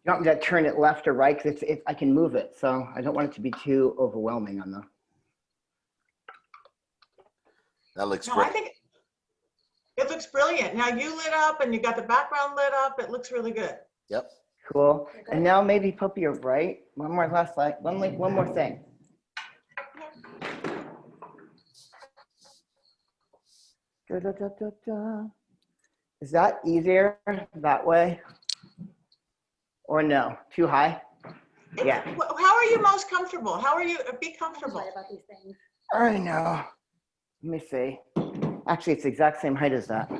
You want me to turn it left or right? Because I can move it, so I don't want it to be too overwhelming on the. That looks No, great. I think it looks brilliant. Now you lit up and you got the background lit up. It looks really good. Yep. Cool. And now maybe Puppy, you're right. One more last slide. One more thing. Da, da, da, da, da. Is that easier that way? Or no? Too high? Yeah. How are you most comfortable? How are you? Be comfortable. About these things. I know. Let me see. Actually, it's the exact same height as that.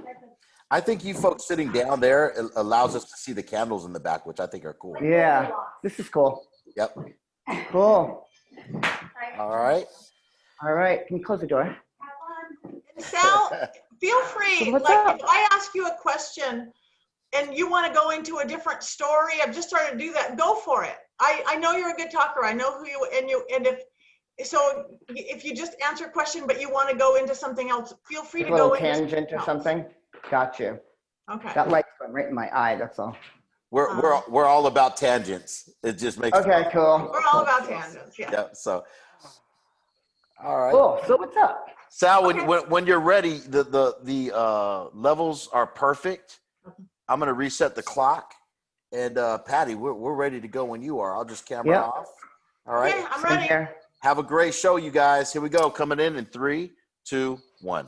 I think you folks sitting down there allows us to see the candles in the back, which I think are cool. Yeah. This is cool. Yep. Cool. All right. All right. Can you close the door? And Sal, feel free. So what's like up? if I ask you a question and you want to go into a different story, I've just started to do that. Go for it. I know you're a good talker. I know who you and if you just answer a question but you want to go into something else, feel free to A little go into tangent or something? Got you. Okay. That light's going right in my eye, that's all. We're all about tangents. It just makes Okay, cool. We're all about tangents. Yeah. Yeah. So all right. Cool. So what's up? Sal, Okay. when you're ready, the levels are perfect. I'm gonna reset the clock. And Patty, we're ready to go when you are. I'll just camera Yep. off. All right. Okay, I'm Same ready. here. Have a great show, you guys. Here we go. Coming in 3, 2, 1.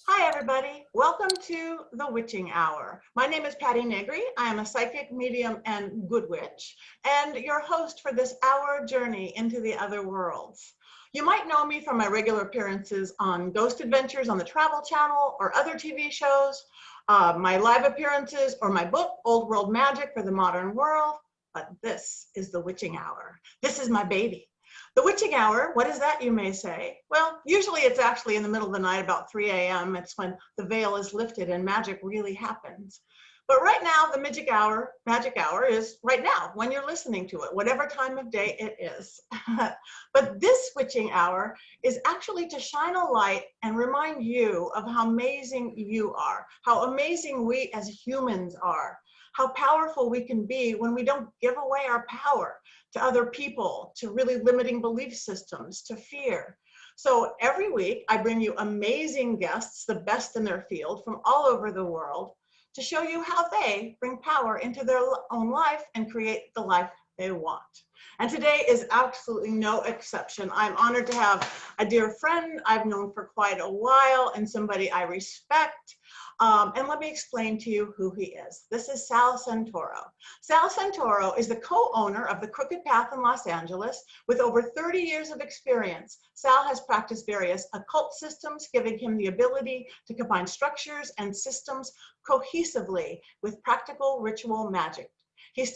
Hi, everybody. Welcome to the Witching Hour. My name is Patty Negri. I am a psychic, medium, and good witch, and your host for this hour journey into the other worlds. You might know me from my regular appearances on Ghost Adventures on the Travel Channel or other TV shows, my live appearances, or my book, Old World Magic for the Modern World. But this is the Witching Hour. This is my baby. The Witching Hour, what is that, you may say? Well, usually it's actually in the middle of the night, about 3 a.m. It's when the veil is lifted and magic really happens. But right now, the magic hour is right now, when you're listening to it, whatever time of day it is. But this Witching Hour is actually to shine a light and remind you of how amazing you are, how amazing we as humans are, how powerful we can be when we don't give away our power to other people, to really limiting belief systems, to fear. So every week I bring you amazing guests, the best in their field from all over the world, to show you how they bring power into their own life and create the life they want. And today is absolutely no exception. I'm honored to have a dear friend I've known for quite a while and somebody I respect. And let me explain to you who he is. This is Sal Santoro. Sal Santoro is the co-owner of the Crooked Path in Los Angeles. With over 30 years of experience, Sal has practiced various occult systems, giving him the ability to combine structures and systems cohesively with practical ritual magic. His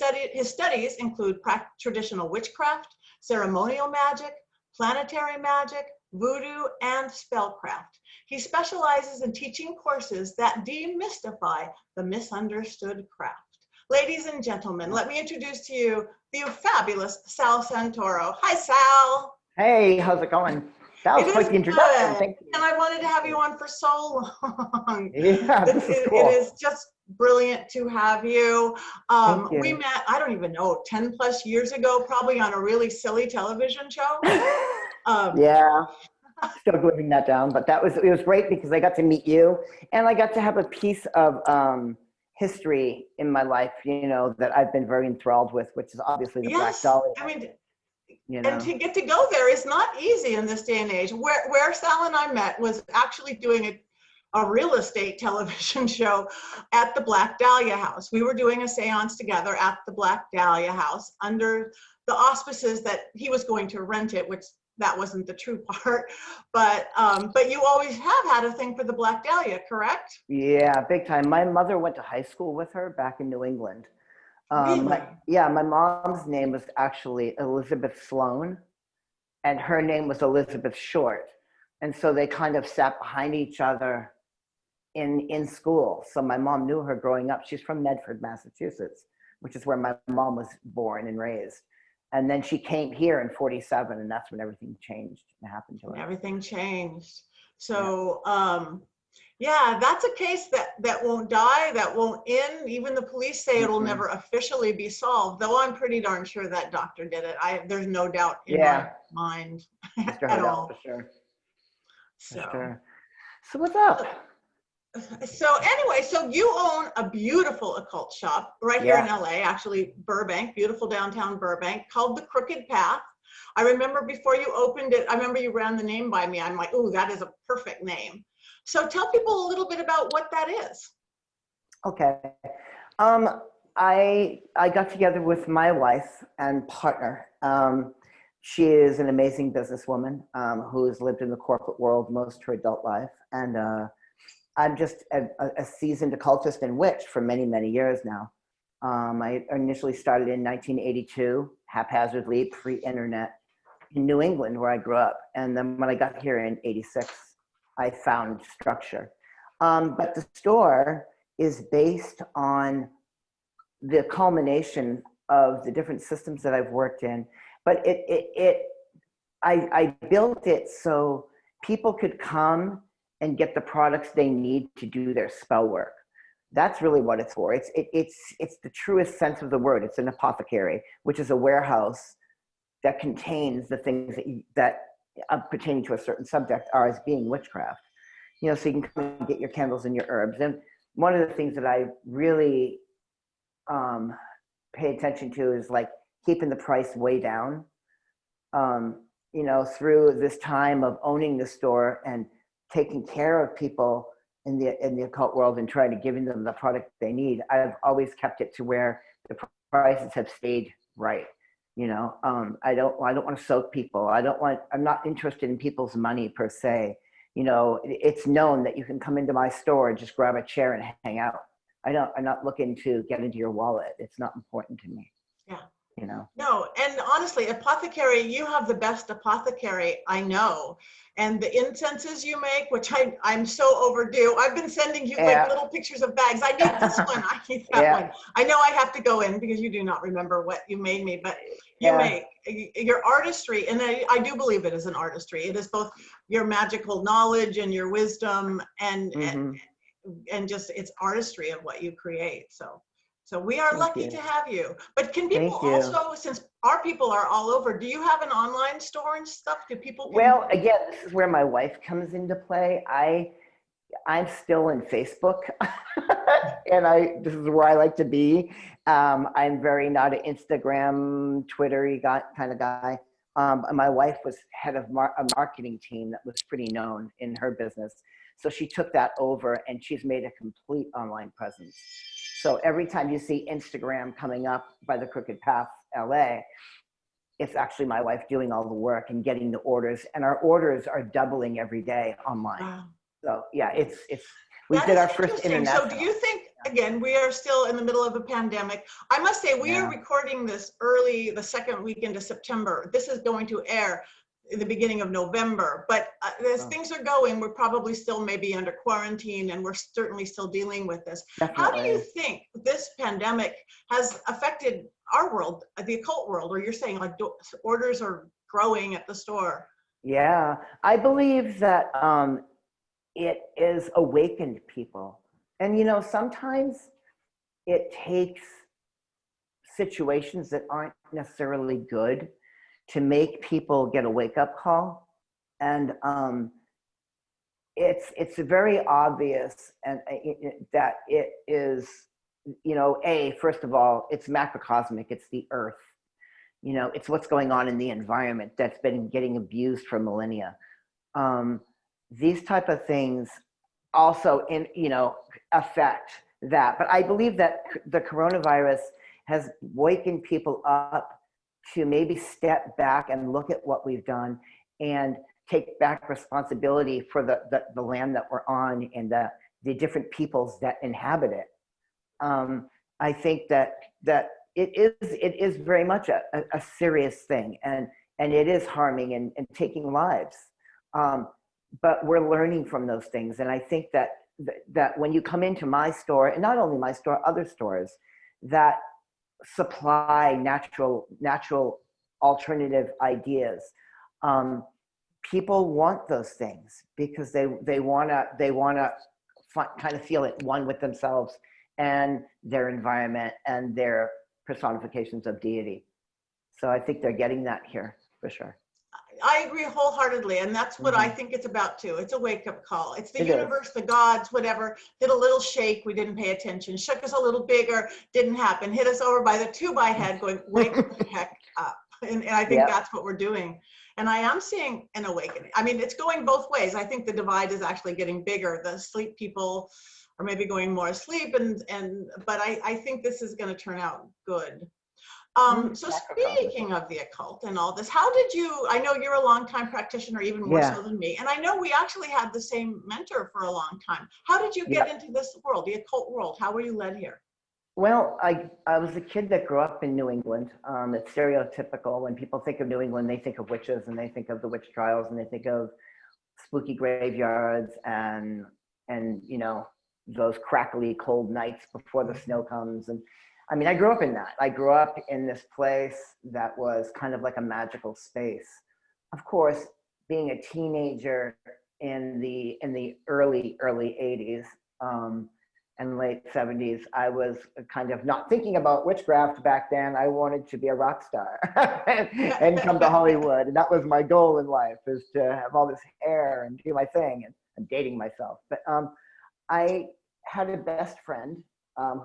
studies include traditional witchcraft, ceremonial magic, planetary magic, voodoo, and spellcraft. He specializes in teaching courses that demystify the misunderstood craft. Ladies and gentlemen, let me introduce to you the fabulous Sal Santoro. Hi, Sal. Hey, how's it going? That was quite the introduction. Thank you. And I wanted to have you on for so long. Yeah, this is cool. It is just brilliant to have you. Thank you. We met, I don't even know, 10 plus years ago, probably on a really silly television show. Yeah, still living that down, but it was great because I got to meet you and I got to have a piece of history in my life, that I've been very enthralled with, which is obviously the Black Dahlia. I mean, and to get to go there is not easy in this day and age. Where Sal and I met was actually doing a real estate television show at the Black Dahlia House. We were doing a seance together at the Black Dahlia House under the auspices that he was going to rent it, which that wasn't the true part. But you always have had a thing for the Black Dahlia, correct? Yeah, big time. My mother went to high school with her back in New England. Really? My mom's name was actually Elizabeth Sloan, and her name was Elizabeth Short. And so they kind of sat behind each other in school. So my mom knew her growing up. She's from Medford, Massachusetts, which is where my mom was born and raised. And then she came here in 47, and that's when everything changed and happened to her. Everything changed. So, Yeah, that's a case that won't die, that won't end. Even the police say it'll Mhm. never officially be solved, though I'm pretty darn sure that doctor did it. There's no doubt in my Yeah, mind Mr. at Hodel, for all. sure, for So, sure. So what's up? so anyway, so you own a beautiful occult shop right here in Yeah. LA, actually Burbank, beautiful downtown Burbank, called The Crooked Path. I remember before you opened it, I remember you ran the name by me. I'm like, ooh, that is a perfect name. So tell people a little bit about what that is. Okay. Um, I got together with my wife and partner. She is an amazing businesswoman who has lived in the corporate world most of her adult life, and I'm just a seasoned occultist and witch for many, many years now. I initially started in 1982, haphazardly, pre-internet, in New England, where I grew up. And then when I got here in '86, I found structure. But the store is based on the culmination of the different systems that I've worked in. But I built it so people could come and get the products they need to do their spell work. That's really what it's for. It's the truest sense of the word. It's an apothecary, which is a warehouse that contains the things that pertaining to a certain subject are as being witchcraft. So you can come and get your candles and your herbs. And one of the things that I really um, pay attention to is like keeping the price way down. Through this time of owning the store and taking care of people in the occult world and trying to give them the product they need, I've always kept it to where the prices have stayed right. I don't want to soak people. I'm not interested in people's money per se. It's known that you can come into my store and just grab a chair and hang out. I'm not looking to get into your wallet. It's not important to me. Yeah. you know. No, and honestly, apothecary, you have the best apothecary I know. And the incenses you make, which I'm so overdue. I've been sending you like Yeah. little pictures of bags. I need this one. I need that Yeah. one. I know I have to go in because you do not remember what you made me, but you Yeah. make your artistry, and I do believe it is an artistry. It is both your magical knowledge and your wisdom Mm-hmm. and just it's artistry of what you create. So we are Thank lucky you. to have you. But can people Thank you. also, since our people are all over, do you have an online store and stuff? Do people can? Well, again, this is where my wife comes into play. I'm still in Facebook, and this is where I like to be. I'm very not an Instagram, Twitter kind of guy. And my wife was head of a marketing team that was pretty known in her business, so she took that over, and she's made a complete online presence. So every time you see Instagram coming up by the Crooked Path LA, it's actually my wife doing all the work and getting the orders, and our orders are doubling every day online. Wow. So yeah, we That did is our first interesting. So do international. you think, again, we are still in the middle of a pandemic. I must say, we are Yeah. recording this early, the second weekend of September. This is going to air in the beginning of November. But as things are going, we're probably still maybe under quarantine, and we're certainly still dealing with this. How do you Definitely. think this pandemic has affected our world, the occult world, or you're saying like orders are growing at the store? Yeah, I believe that it is awakened people, and sometimes it takes situations that aren't necessarily good to make people get a wake up call, and it's very obvious, and that it is, first of all, it's macrocosmic. It's the earth. It's what's going on in the environment that's been getting abused for millennia. These type of things also affect that. But I believe that the coronavirus has wakened people up to maybe step back and look at what we've done and take back responsibility for the land that we're on and the different peoples that inhabit it. I think that it is very much a serious thing, and it is harming and taking lives. But we're learning from those things, and I think that when you come into my store, and not only my store, other stores that supply natural alternative ideas, people want those things because they want to kind of feel at one with themselves and their environment and their personifications of deity. So I think they're getting that here for sure. I agree wholeheartedly, and that's what I Mhm. think it's about too. It's a wake-up call. It's the It is. universe, the gods, whatever. Did a little shake, we didn't pay attention. Shook us a little bigger, didn't happen. Hit us over by the two-by head, going, wake the heck up. And I think Yep. that's what we're doing. And I am seeing an awakening. I mean, it's going both ways. I think the divide is actually getting bigger. The sleep people are maybe going more asleep, but I think this is going to turn out good. So speaking of the occult and all this, how did you, I know you're a longtime practitioner, even more Yeah. so than me, and I know we actually had the same mentor for a long time. How did you get into this world, the occult world? How were you led here? Well, I was a kid that grew up in New England. It's stereotypical. When people think of New England, they think of witches and they think of the witch trials and they think of spooky graveyards and you know, those crackly cold nights before the snow comes. And I mean, I grew up in that. I grew up in this place that was kind of like a magical space. Of course, being a teenager in the early 80s and late 70s, I was kind of not thinking about witchcraft back then. I wanted to be a rock star and come to Hollywood. And that was my goal in life, is to have all this hair and do my thing. And I'm dating myself. But I had a best friend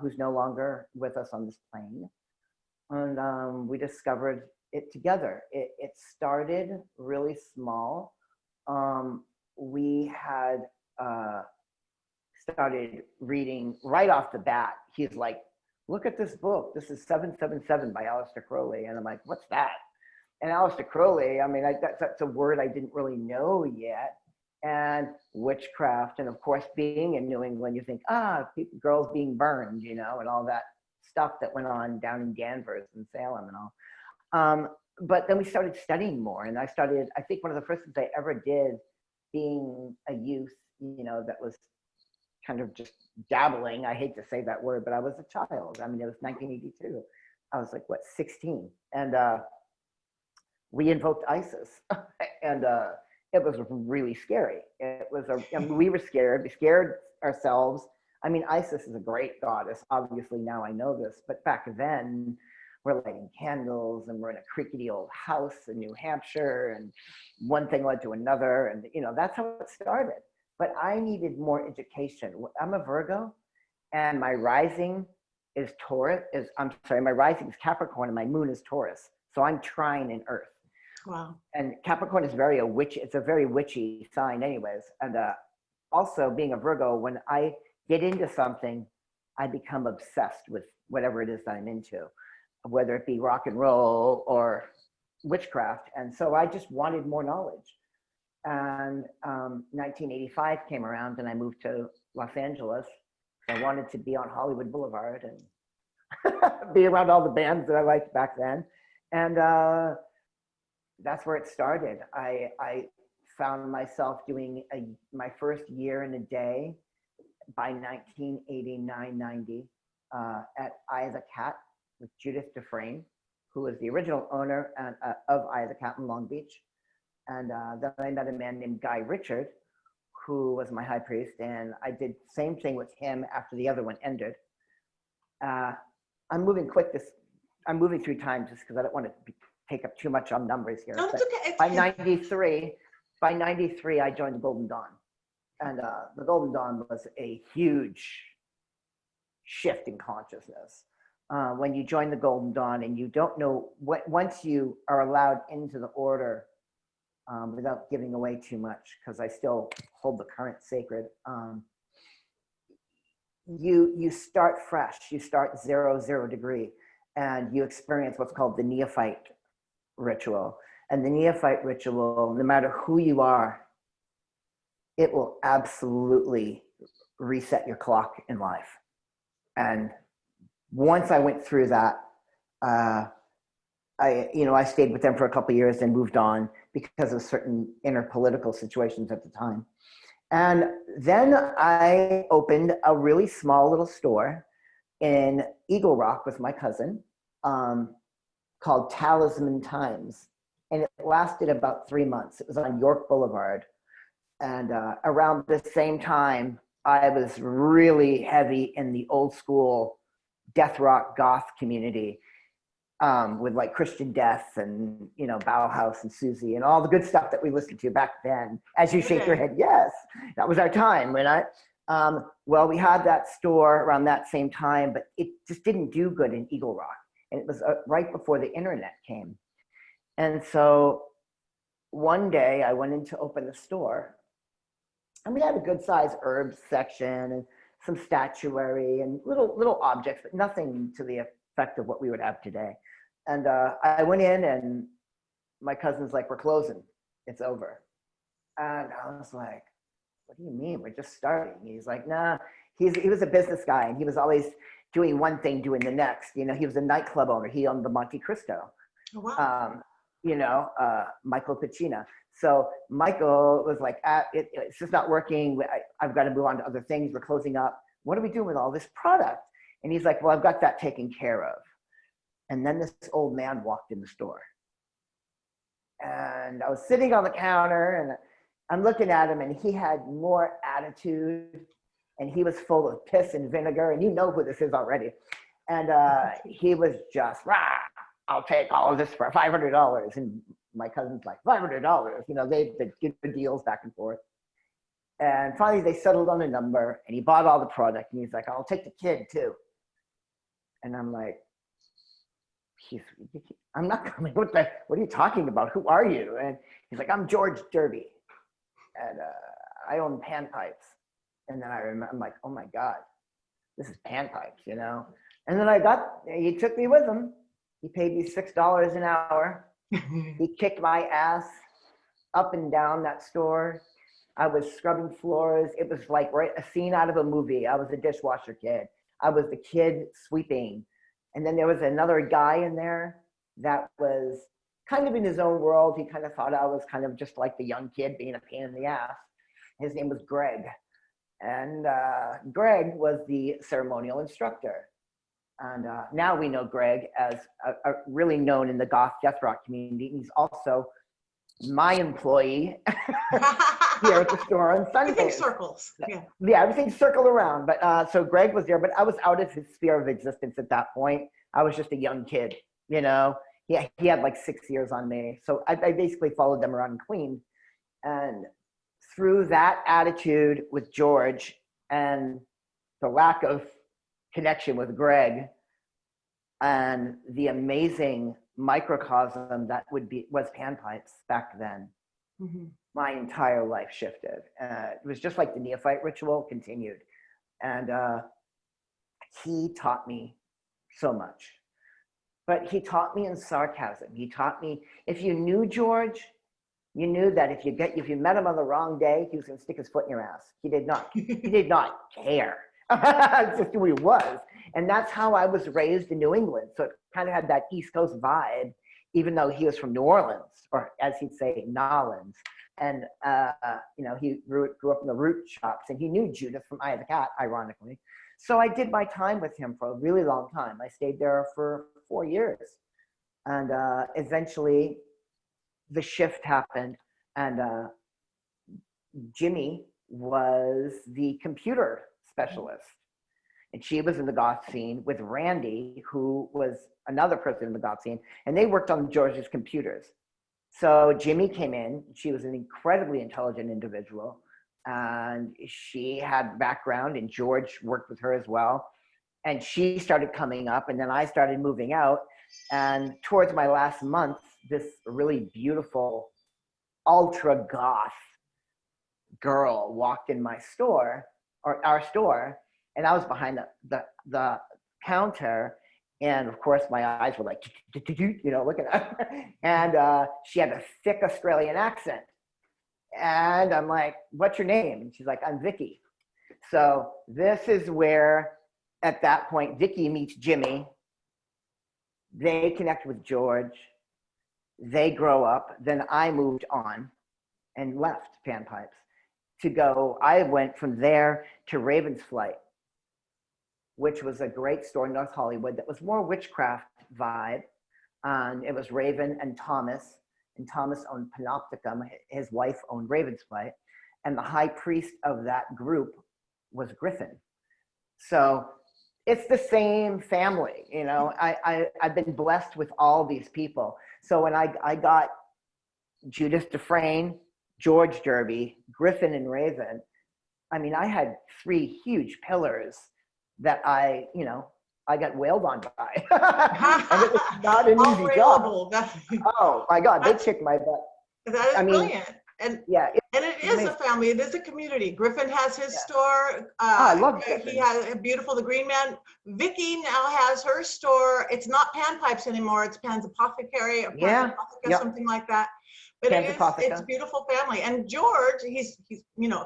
who's no longer with us on this plane. And we discovered it together. It started really small. We had started reading right off the bat. He's like, look at this book. This is 777 by Aleister Crowley. And I'm like, what's that? And Aleister Crowley, I mean, that's a word I didn't really know yet. And witchcraft. And of course, being in New England, you think, people, girls being burned, you know, and all that stuff that went on down in Danvers and Salem and all. But then we started studying more. And I think one of the first things I ever did being a youth, you know, that was kind of just dabbling. I hate to say that word, but I was a child. I mean, it was 1982. I was like, what, 16? And we invoked ISIS. And it was really scary. It was, I mean, we were scared. We scared ourselves. I mean, Isis is a great goddess. Obviously, now I know this. But back then, we're lighting candles and we're in a creaky old house in New Hampshire. And one thing led to another. And, you know, that's how it started. But I needed more education. I'm a Virgo, and my rising is Taurus. My rising is Capricorn, and my moon is Taurus. So I'm trine in Earth. Wow. And Capricorn is it's a very witchy sign, anyways. And also, being a Virgo, when I get into something, I become obsessed with whatever it is that I'm into, whether it be rock and roll or witchcraft. And so I just wanted more knowledge. And 1985 came around and I moved to Los Angeles. I wanted to be on Hollywood Boulevard and be around all the bands that I liked back then. And that's where it started. I found myself doing my first year and a day by 1989-90 at Eye of the Cat with Judith Dufresne, who was the original owner of Eye of the Cat in Long Beach. And then I met a man named Guy Richard, who was my high priest, and I did the same thing with him after the other one ended. I'm moving quick. I'm moving through time just because I don't want to take up too much on numbers here. No, it's okay. It's by 93, I joined the Golden Dawn, and the Golden Dawn was a huge shift in consciousness. When you join the Golden Dawn and you don't know once you are allowed into the order. Without giving away too much, because I still hold the current sacred. You start fresh. You start 0 degree, and you experience what's called the neophyte ritual. And the neophyte ritual, no matter who you are, it will absolutely reset your clock in life. And once I went through that, I stayed with them for a couple of years and moved on because of certain inner political situations at the time. And then I opened a really small little store in Eagle Rock with my cousin called Talisman Times. And it lasted about 3 months. It was on York Boulevard. And around the same time, I was really heavy in the old school death rock goth community, with like Christian Death and, you know, Bauhaus and Susie and all the good stuff that we listened to back then. As you shake your head, yes, that was our time, right? Well, we had that store around that same time, but it just didn't do good in Eagle Rock. And it was right before the internet came. And so one day I went in to open the store, and we had a good sized herbs section and some statuary and little objects, but nothing to the effect of what we would have today. And I went in, and my cousin's like, "We're closing. It's over." And I was like, "What do you mean? We're just starting." He's like, "Nah." He was a business guy, and he was always doing one thing, doing the next. You know, he was a nightclub owner. He owned the Monte Cristo. Oh, wow. You know, Michael Pacina. So Michael was like, "It's just not working. I've got to move on to other things. We're closing up. What are we doing with all this product?" And he's like, "Well, I've got that taken care of." And then this old man walked in the store. And I was sitting on the counter, and I'm looking at him, and he had more attitude, and he was full of piss and vinegar, and you know who this is already. And he was just, "Rah, I'll take all of this for $500. And my cousin's like, $500? You know, they give the deals back and forth. And finally they settled on a number, and he bought all the product, and he's like, "I'll take the kid too." And I'm like, "I'm not coming. What are you talking about? Who are you?" And he's like, "I'm George Derby, and I own Pan Pipes." And then I'm like, "Oh my God, this is Pan Pipes, you know?" And then he took me with him. He paid me $6 an hour. He kicked my ass up and down that store. I was scrubbing floors. It was like a scene out of a movie. I was a dishwasher kid. I was the kid sweeping. And then there was another guy in there that was kind of in his own world. He kind of thought I was kind of just like the young kid being a pain in the ass. His name was Greg. And Greg was the ceremonial instructor. And now we know Greg as really known in the goth death rock community. He's also my employee here at the store on Sundays. Everything circles. Yeah, everything circled around. But so Greg was there, but I was out of his sphere of existence at that point. I was just a young kid, you know. He had like 6 years on me. So I basically followed them around and cleaned. And through that attitude with George and the lack of connection with Greg and the amazing microcosm that was Pan Pipes back then, my entire life shifted. It was just like the neophyte ritual continued. And he taught me so much. But he taught me in sarcasm. He taught me, if you knew George, you knew that if you met him on the wrong day, he was going to stick his foot in your ass. He did not care. It's just who he was. And that's how I was raised in New England. So it kind of had that East Coast vibe, even though he was from New Orleans, or as he'd say, Nolans. And, you know, he grew up in the root shops, and he knew Judith from Eye of the Cat, ironically. So I did my time with him for a really long time. I stayed there for 4 years. And eventually the shift happened, and Jimmy was the computer specialist. And she was in the goth scene with Randy, who was another person in the goth scene, and they worked on George's computers. So Jimmy came in. She was an incredibly intelligent individual, and she had background, and George worked with her as well. And she started coming up, and then I started moving out. And towards my last month, this really beautiful, ultra goth girl walked in my store, or our store, and I was behind the counter. And of course, my eyes were like, you know, looking at her. And she had a thick Australian accent. And I'm like, "What's your name?" And she's like, "I'm Vicky." So this is where, at that point, Vicky meets Jimmy. They connect with George. They grow up. Then I moved on and left Pan Pipes to go. I went from there to Raven's Flight, which was a great store in North Hollywood that was more witchcraft vibe. It was Raven and Thomas owned Panopticum. His wife owned Raven's Flight. And the high priest of that group was Griffin. So it's the same family, you know. I've been blessed with all these people. So when I got Judith Dufresne, George Derby, Griffin, and Raven, I mean, I had three huge pillars that I got wailed on by. And it was not an All easy job. railable. Oh my God, they That's, kicked my butt. that is I mean, brilliant. And yeah, it is a amazing. family. It is a community. Griffin has his Yeah. store. I love He Griffin. has beautiful. The Green Man. Vicky now has her store. It's not Pan Pipes anymore. It's Pan's Apothecary or Pan's Yeah, Apotheca, yep. something like that. But Pan's it's a Apotheca. beautiful family. And George, he's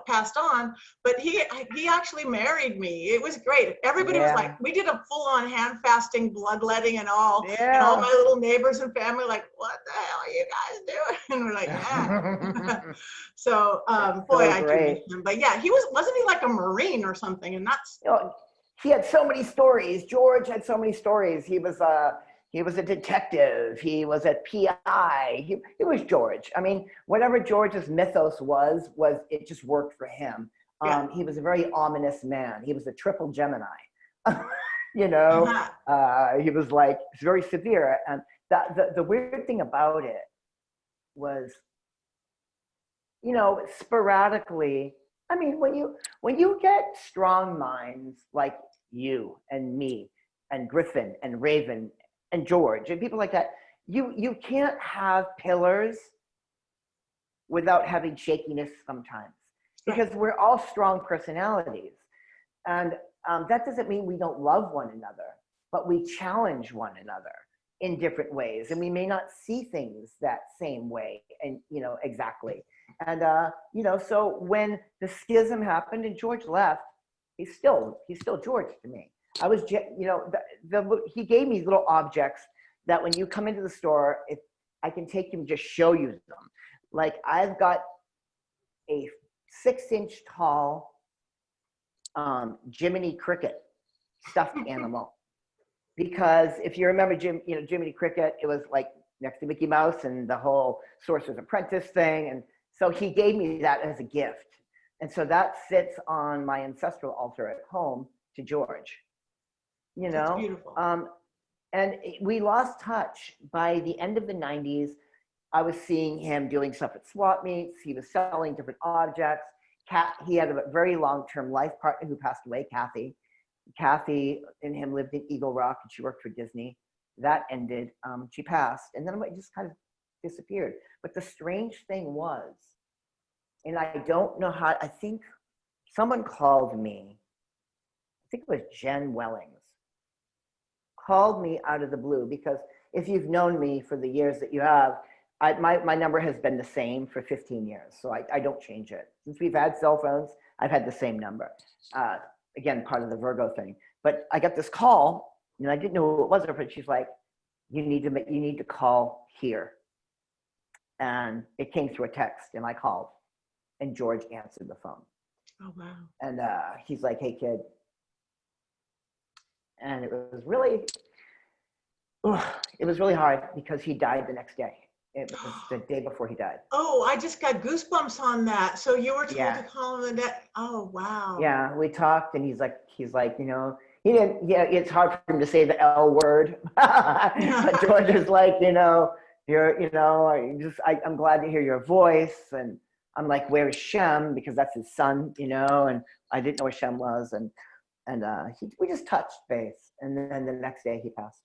passed on, but he actually married me. It was great. Everybody was like, Yeah, we did a full on hand fasting, bloodletting, and all yeah. my little neighbors and family like, what the hell are you guys doing? And we're like, yeah. So, boy, So I do miss great. him. But yeah, wasn't he like a Marine or something? And that's, You know, he had so many stories. George had so many stories. He was a detective. He was a PI. He was George. I mean, whatever George's mythos was it just worked for him. yeah. He was a very ominous man. He was a triple Gemini. You know, he was like very severe. And the weird thing about it was, you know, sporadically. I mean, when you get strong minds like you and me and Griffin and Raven and George and people like that, you can't have pillars without having shakiness sometimes, because we're all strong personalities, and that doesn't mean we don't love one another, but we challenge one another in different ways, and we may not see things that same way, and exactly. And so when the schism happened and George left, he's still George to me. I was, he gave me little objects that when you come into the store, if I can take them, just show you them. Like I've got a 6-inch tall Jiminy Cricket stuffed animal, because if you remember Jiminy Cricket, it was like next to Mickey Mouse and the whole Sorcerer's Apprentice thing, and so he gave me that as a gift, and so that sits on my ancestral altar at home to George. That's beautiful. And we lost touch by the end of the 90s. I was seeing him doing stuff at swap meets. He was selling different objects. He had a very long-term life partner who passed away, Kathy. Kathy and him lived in Eagle Rock, and she worked for Disney. That ended. She passed, and then it just kind of disappeared. But the strange thing was, and I don't know how, I think someone called me, I think it was Jen Wellings, called me out of the blue, because if you've known me for the years that you have, my number has been the same for 15 years. So I don't change it. Since we've had cell phones, I've had the same number. Again, part of the Virgo thing. But I got this call, and I didn't know who it was, but she's like, you need to call here. And it came through a text, and I called, and George answered the phone. Oh, wow. And he's like, hey, kid. And it was really hard, because he died the next day. It was the day before he died. Oh, I just got goosebumps on that. So you were told Yeah. to call him the next. Oh, wow. Yeah, we talked, and he's like, he didn't. Yeah, it's hard for him to say the L word. But George is like, I'm glad to hear your voice, and I'm like, where's Shem? Because that's his son, and I didn't know where Shem was, and we just touched base, and then the next day he passed.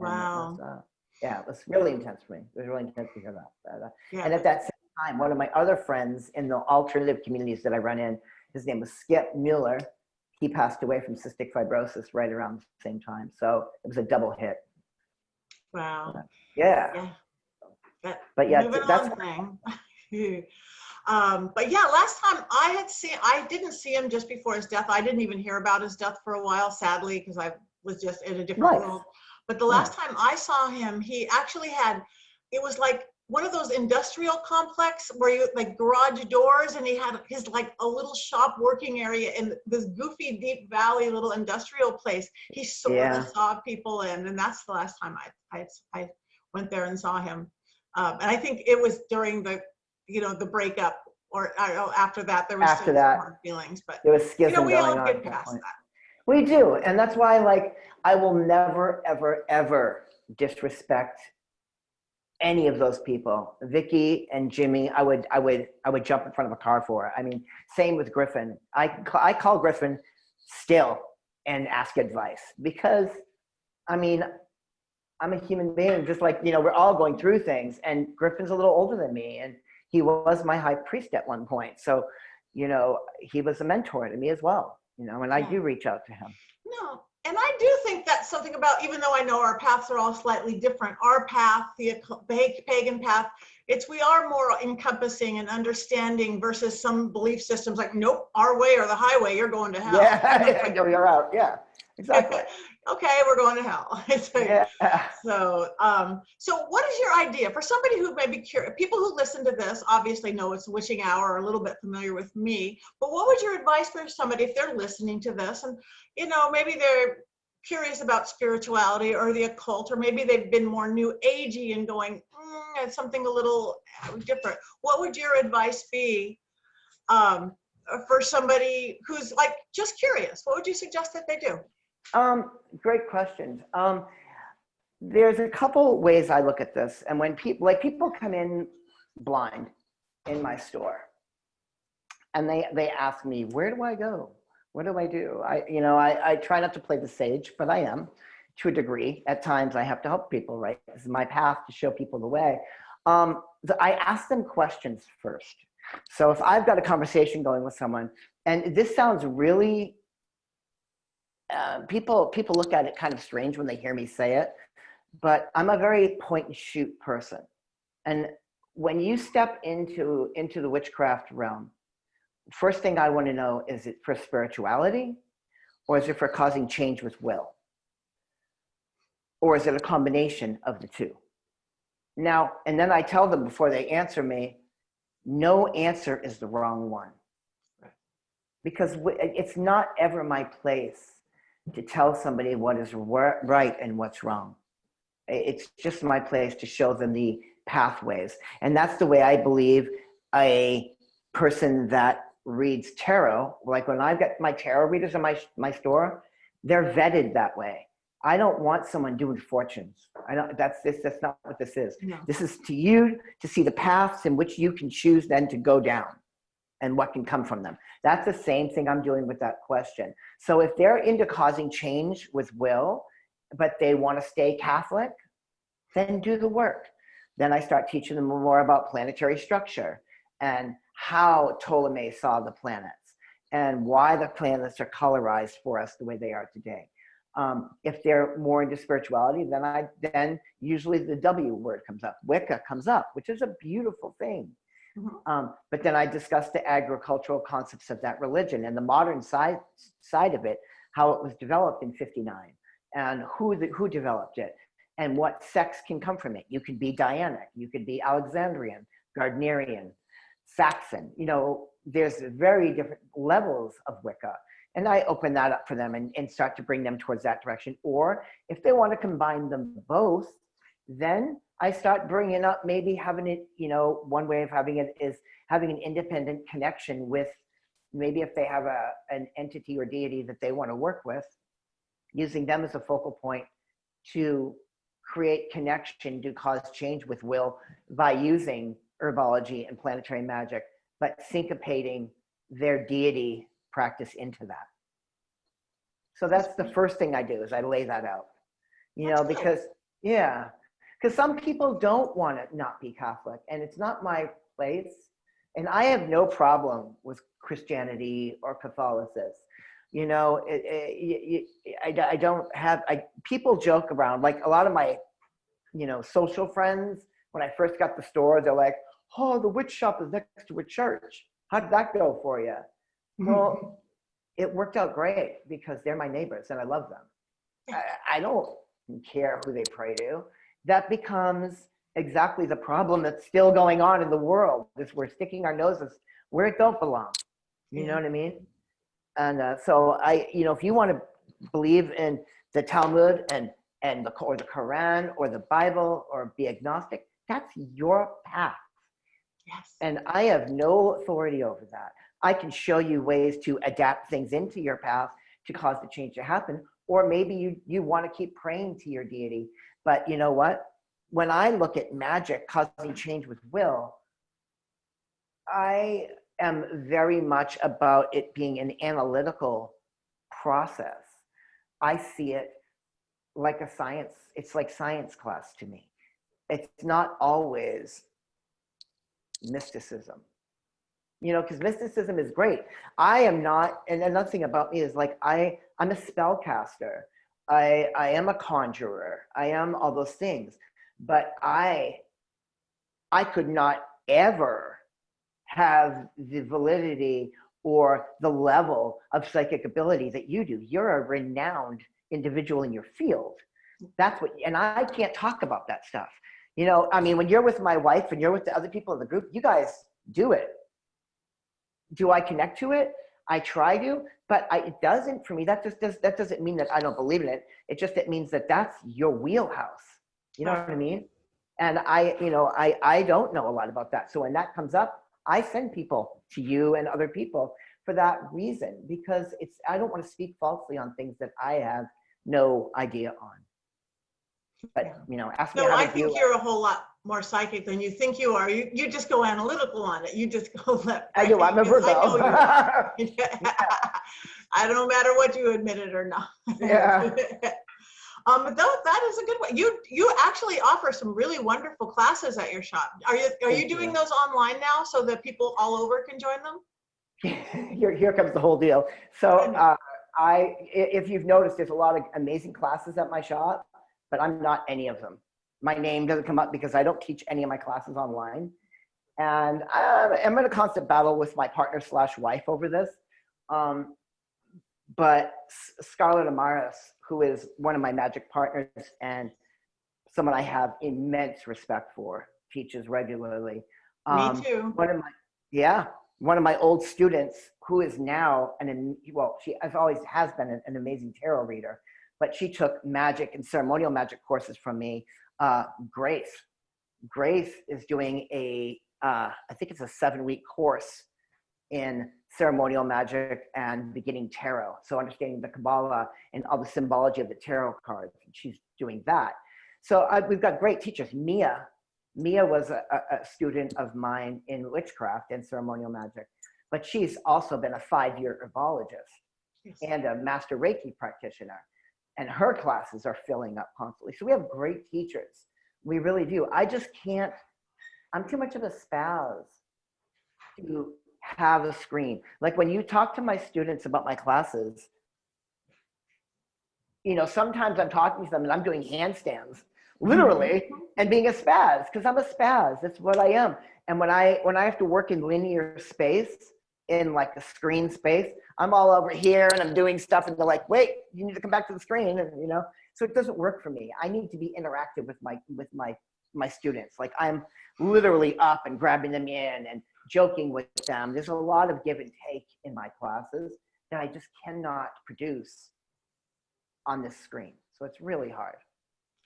And Wow. it was really intense for me. It was really intense to hear that. Yeah. And at that same time, one of my other friends in the alternative communities that I run in, his name was Skip Mueller. He passed away from cystic fibrosis right around the same time. So it was a double hit. Wow. Yeah. But yeah, that's thing. But yeah, last time I didn't see him just before his death. I didn't even hear about his death for a while, sadly, because I was just in a different world. But the last time I saw him, he actually it was like one of those industrial complex where you like garage doors, and he had his like a little shop working area in this goofy deep valley little industrial place. He sort of saw people in, and that's the last time I went there and saw him. And I think it was during the breakup Or I don't know, after that, there was After still that, hard feelings, but there was you know, schism we all going on get at that past point. that. We do, and that's why, like, I will never, ever, ever disrespect any of those people. Vicky and Jimmy, I would jump in front of a car for. I mean, same with Griffin. I call Griffin still and ask advice because, I mean, I'm a human being, just like, you know, we're all going through things. And Griffin's a little older than me, and he was my high priest at one point. So, you know, he was a mentor to me as well, you know, and I do reach out to him. No, and I do think that's something about, even though I know our paths are all slightly different, our path, the pagan path, we are more encompassing and understanding versus some belief systems like, nope, our way or the highway, you're going to hell. Yeah, you're out. Yeah, exactly. Okay, we're going to hell. Yeah. So what is your idea for somebody who may be curious? People who listen to this obviously know it's witching hour, or a little bit familiar with me, but what would your advice for somebody if they're listening to this and, you know, maybe they're curious about spirituality or the occult, or maybe they've been more new agey and going, it's something a little different. What would your advice be for somebody who's like just curious? What would you suggest that they do? Great questions. There's a couple ways I look at this, and when people come in blind in my store, and they ask me, where do I go? What do I do? I try not to play the sage, but I am to a degree. At times, I have to help people. Right, this is my path to show people the way. I ask them questions first. So if I've got a conversation going with someone, and this sounds really people look at it kind of strange when they hear me say it, but I'm a very point and shoot person. And when you step into the witchcraft realm, first thing I want to know, is it for spirituality, or is it for causing change with will? Or is it a combination of the two? Now, and then I tell them before they answer me, no answer is the wrong one. Because it's not ever my place to tell somebody what is right and what's wrong. It's just my place to show them the pathways. And that's the way I believe a person that reads tarot, like when I've got my tarot readers in my store, they're vetted that way. I don't want someone doing fortunes. That's not what this is. No. This is to you to see the paths in which you can choose then to go down and what can come from them. That's the same thing I'm doing with that question. So if they're into causing change with will, but they want to stay Catholic, then do the work. Then I start teaching them more about planetary structure and how Ptolemy saw the planets and why the planets are colorized for us the way they are today. If they're more into spirituality, then usually the W word comes up, Wicca comes up, which is a beautiful thing. But then I discussed the agricultural concepts of that religion and the modern side of it, how it was developed in '59 and who developed it and what sects can come from it. You could be Dianic, you could be Alexandrian, Gardnerian, Saxon. You know, there's very different levels of Wicca. And I open that up for them and start to bring them towards that direction. Or if they want to combine them both, then I start bringing up maybe having it, you know, one way of having it is having an independent connection with, maybe if they have an entity or deity that they want to work with, using them as a focal point to create connection to cause change with will by using herbology and planetary magic, but syncopating their deity practice into that. So that's the first thing I do, is I lay that out, you know, because, yeah. Because some people don't want to not be Catholic, and it's not my place. And I have no problem with Christianity or Catholicism. You know, I don't have, people joke around, like a lot of my, you know, social friends, when I first got the store, they're like, oh, the witch shop is next to a church. How did that go for you? Well, it worked out great because they're my neighbors and I love them. I don't care who they pray to. That becomes exactly the problem that's still going on in the world, is we're sticking our noses where it don't belong. You know what I mean? And so you know, if you want to believe in the Talmud or the Quran or the Bible or be agnostic, that's your path. Yes. And I have no authority over that. I can show you ways to adapt things into your path to cause the change to happen. Or maybe you want to keep praying to your deity. But you know what? When I look at magic causing change with will, I am very much about it being an analytical process. I see it like a science, it's like science class to me. It's not always mysticism, you know, because mysticism is great. I am not, and another thing about me is like I'm a spellcaster. I am a conjurer. I am all those things, but I could not ever have the validity or the level of psychic ability that you do. You're a renowned individual in your field. That's what, and I can't talk about that stuff. You know, I mean, when you're with my wife and you're with the other people in the group, you guys do it. Do I connect to it? I try to, but it doesn't for me. That doesn't mean that I don't believe in it. It means that that's your wheelhouse. You know what I mean? And I don't know a lot about that. So when that comes up, I send people to you and other people for that reason, because I don't want to speak falsely on things that I have no idea on. But ask me No, how I to think do you're a whole lot more psychic than you think you are. You just go analytical on it. You just go left. I do. I'm a Virgo. I know you are. I don't matter what you admit it or not. Yeah. But that is a good way. You actually offer some really wonderful classes at your shop. Are you doing those online now so that people all over can join them? Here comes the whole deal. So if you've noticed, there's a lot of amazing classes at my shop, but I'm not any of them. My name doesn't come up because I don't teach any of my classes online. And I'm in a constant battle with my partner / wife over this. But Scarlett Amaris, who is one of my magic partners and someone I have immense respect for, teaches regularly. Me too. One of my old students, who is now she has been an amazing tarot reader, but she took magic and ceremonial magic courses from me. Grace is doing I think it's a 7-week course in ceremonial magic and beginning tarot. So understanding the Kabbalah and all the symbology of the tarot cards. And she's doing that. So we've got great teachers. Mia was a student of mine in witchcraft and ceremonial magic, but she's also been a 5-year herbologist and a master Reiki practitioner. And her classes are filling up constantly. So we have great teachers. We really do. I just can't, I'm too much of a spaz to have a screen. Like when you talk to my students about my classes, sometimes I'm talking to them and I'm doing handstands, literally, and being a spaz, because I'm a spaz. That's what I am. And when I have to work in linear space, in like a screen space, I'm all over here and I'm doing stuff and they're like, wait, you need to come back to the screen. And so it doesn't work for me. I need to be interactive with my students. Like I'm literally up and grabbing them in and joking with them. There's a lot of give and take in my classes that I just cannot produce on this screen. So it's really hard.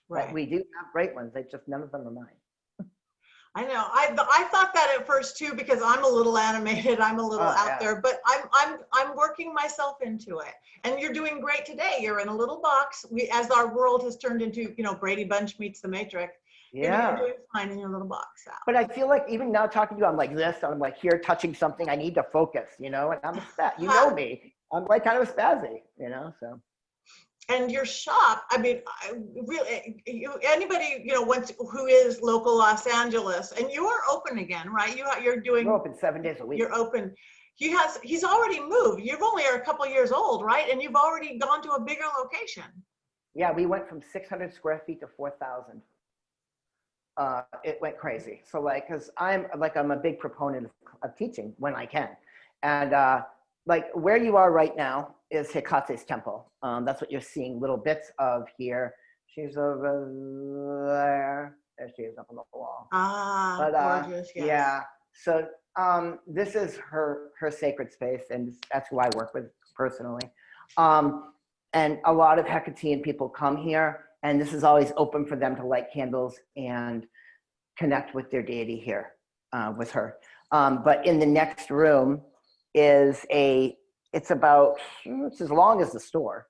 Right. But we do have great ones. None of them are mine. I know. I thought that at first too, because I'm a little animated. I'm a little out there, but I'm working myself into it. And you're doing great today. You're in a little box. As our world has turned into, Brady Bunch meets the Matrix. Yeah. You're doing fine in your little box. Out. But I feel like even now talking to you, I'm like this. I'm like here touching something. I need to focus, and I'm a spaz. You know me. I'm like kind of a spazzy, so. And your shop, I mean, anybody, who is local Los Angeles, and you are open again, right? We're open 7 days a week. You're open. He's already moved. You've only are a couple years old, right? And you've already gone to a bigger location. Yeah, we went from 600 square feet to 4,000. It went crazy. So because I'm a big proponent of teaching when I can. And where you are right now is Hekate's temple. That's what you're seeing little bits of here. She's over there. There she is up on the wall. Gorgeous, yes. Yeah. So this is her sacred space, and that's who I work with personally. And a lot of Hecatean people come here, and this is always open for them to light candles and connect with their deity here. with her. But in the next room is it's as long as the store,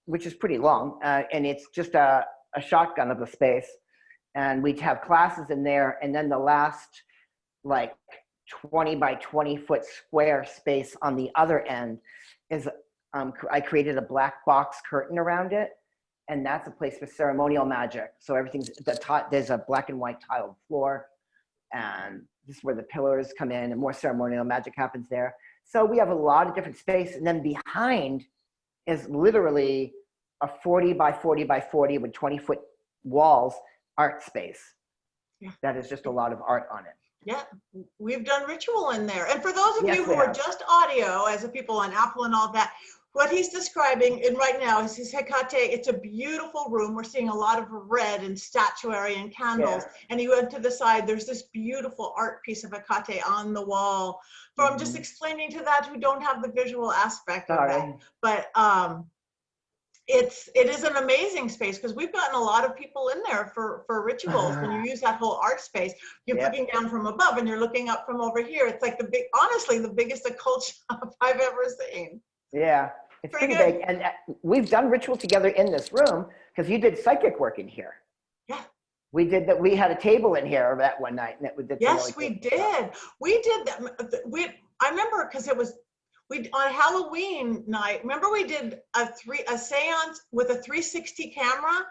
which is pretty long. And it's just a shotgun of a space. And we'd have classes in there. And then the last like 20 by 20 foot square space on the other end is, I created a black box curtain around it. And that's a place for ceremonial magic. So everything's, there's a black and white tiled floor. And this is where the pillars come in and more ceremonial magic happens there. So we have a lot of different space. And then behind is literally a 40 by 40 by 40 with 20-foot walls art space. Yeah. That is just a lot of art on it. Yeah, we've done ritual in there. And for those of Yes, you who are just audio, as the people on Apple and all that, what he's describing in right now is his Hecate. It's a beautiful room. We're seeing a lot of red and statuary and candles. Yeah. And you went to the side, there's this beautiful art piece of Hecate on the wall. So I'm just explaining to that who don't have the visual aspect of that. But it is an amazing space because we've gotten a lot of people in there for rituals. When you use that whole art space, you're looking down from above and you're looking up from over here. It's like honestly, the biggest occult shop I've ever seen. Yeah, it's pretty big. And we've done ritual together in this room because you did psychic work in here. Yeah. We did that. We had a table in here that one night. And we did. Yes, we did. We did that. I remember because it was, on Halloween night, remember we did a seance with a 360 camera?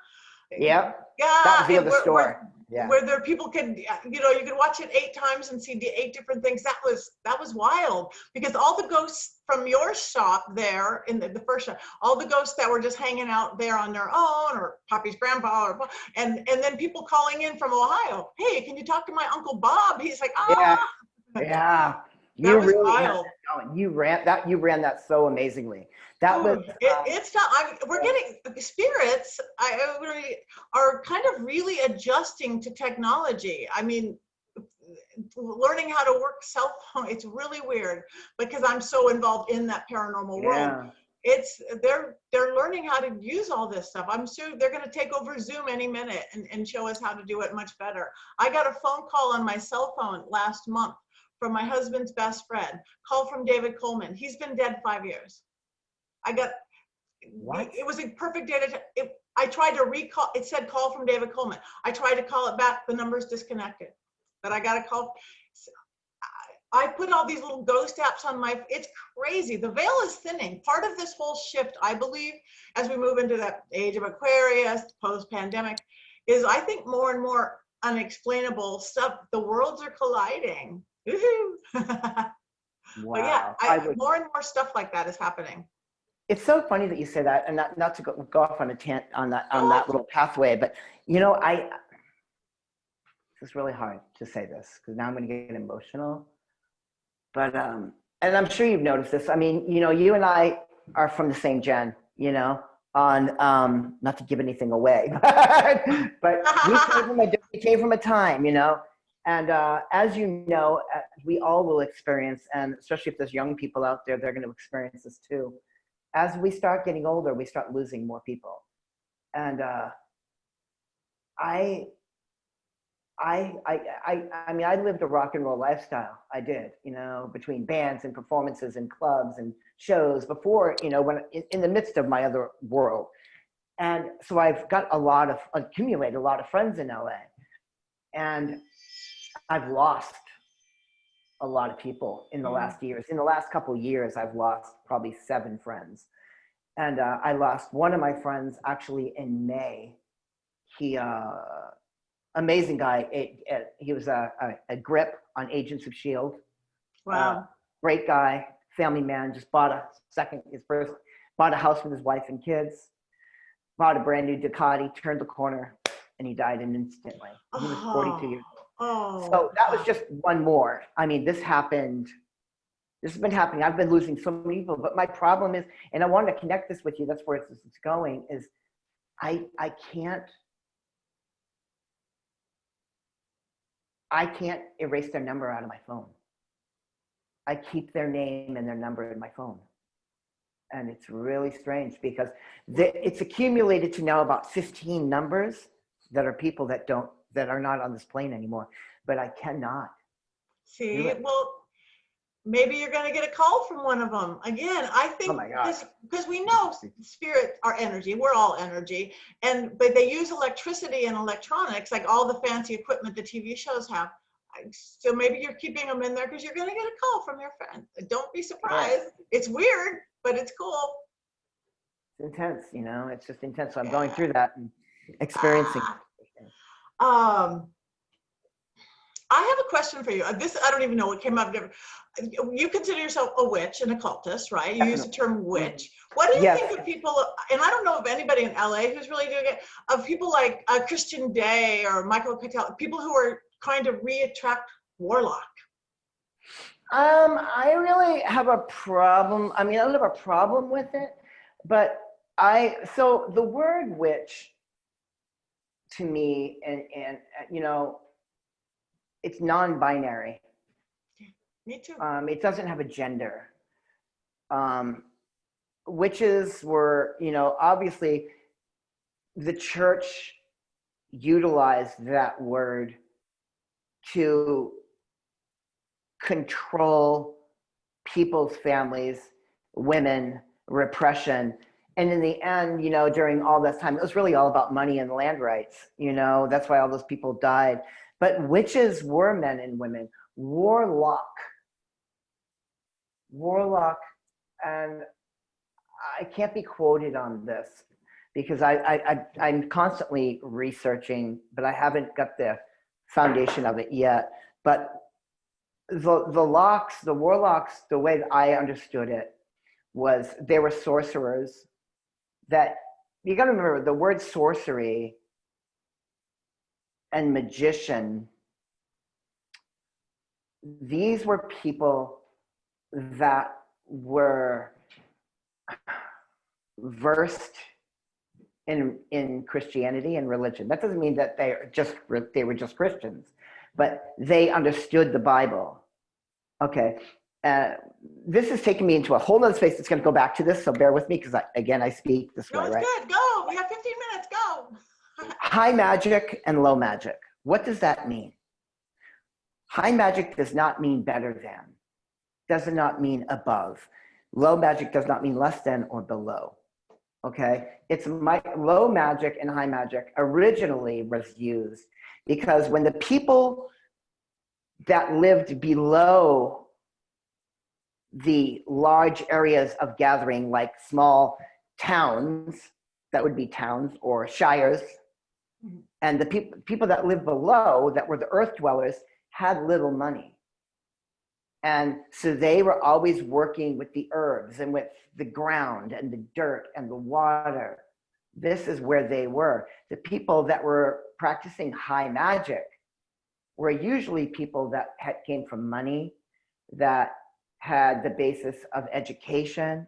Yeah. Yeah. That was the other store. Where there people could, you could watch it 8 times and see the 8 different things. That was wild because all the ghosts from your shop there in the first shop, all the ghosts that were just hanging out there on their own, or Poppy's grandpa, and then people calling in from Ohio. Hey, can you talk to my Uncle Bob? He's like, ah. Yeah. That was really wild. You ran that so amazingly. That was. It's not. We're getting spirits. Are kind of really adjusting to technology. I mean, learning how to work cell phone. It's really weird because I'm so involved in that paranormal world. They're learning how to use all this stuff. I'm sure they're going to take over Zoom any minute and show us how to do it much better. I got a phone call on my cell phone last month from my husband's best friend, call from David Coleman. He's been dead 5 years. What? It was a perfect day I tried to recall, it said call from David Coleman. I tried to call it back, the number's disconnected. But I got a call. I put all these little ghost apps on it's crazy. The veil is thinning. Part of this whole shift, I believe, as we move into that age of Aquarius, post-pandemic, is I think more and more unexplainable stuff. The worlds are colliding. Wow. But yeah, more and more stuff like that is happening. It's so funny that you say that, and not to go off on a tangent on that little pathway, but it's really hard to say this because now I'm going to get emotional. But and I'm sure you've noticed this. I mean, you and I are from the same gen. On not to give anything away, but we came from a time, And as you know, we all will experience, and especially if there's young people out there, they're going to experience this too. As we start getting older, we start losing more people. And I mean, I lived a rock and roll lifestyle. I did, between bands and performances and clubs and shows before, when in the midst of my other world. And so I've accumulated a lot of friends in LA. And I've lost a lot of people in the last years. In the last couple of years, I've lost probably 7 friends. And I lost one of my friends actually in May. He, amazing guy. He was a grip on Agents of S.H.I.E.L.D. Wow. Great guy, family man, just bought a house with his wife and kids, bought a brand new Ducati, turned the corner, and he died instantly. He was 42 years old. So that was just one more. I mean, this has been happening. I've been losing so many people, but my problem is, and I wanted to connect this with you, that's where it's going, is I can't erase their number out of my phone. I keep their name and their number in my phone. And it's really strange because it's accumulated to now about 15 numbers that are people that don't that are not on this plane anymore, but I cannot See, do it. well, maybe you're going to get a call from one of them. Again, I think Oh my gosh. because we know spirit are energy. We're all energy. But they use electricity and electronics, like all the fancy equipment the TV shows have. So maybe you're keeping them in there because you're going to get a call from your friend. Don't be surprised. It's weird, but it's cool. It's intense, you know, it's just intense. So I'm Yeah. going through that and experiencing. I have a question for you. This, I don't even know what came up. You consider yourself a witch, an occultist, right? You use the term witch. What do you Yes. think of people, and I don't know of anybody in LA who's really doing it, of people like Christian Day or Michael Patel, people who are trying to re-attract warlock? I really have a problem. I mean, I don't have a problem with it, but so the word witch to me, and you know, it's non-binary. Me too. It doesn't have a gender. Witches were, you know, obviously the church utilized that word to control people's families, women, repression. And in the end, you know, during all this time, it was really all about money and land rights. You know, that's why all those people died. But witches were men and women. Warlock, and I can't be quoted on this because I'm constantly researching, but I haven't got the foundation of it yet. But the warlocks, the way that I understood it was they were sorcerers that, you got to remember the word sorcery and magician, these were people that were versed in Christianity and religion. That doesn't mean that they were just Christians, but they understood the Bible. Okay. This is taking me into a whole nother space. It's going to go back to this, so bear with me because I speak this way, No, it's right? good. Go. We have 15 minutes. Go. High magic and low magic. What does that mean? High magic does not mean better than, does not mean above. Low magic does not mean less than or below. Okay, low magic and high magic originally was used because when the people that lived below the large areas of gathering, like small towns, that would be towns or shires, and the people that lived below, that were the earth dwellers, had little money. And so they were always working with the herbs and with the ground and the dirt and the water. This is where they were. The people that were practicing high magic were usually people that came from money, that had the basis of education,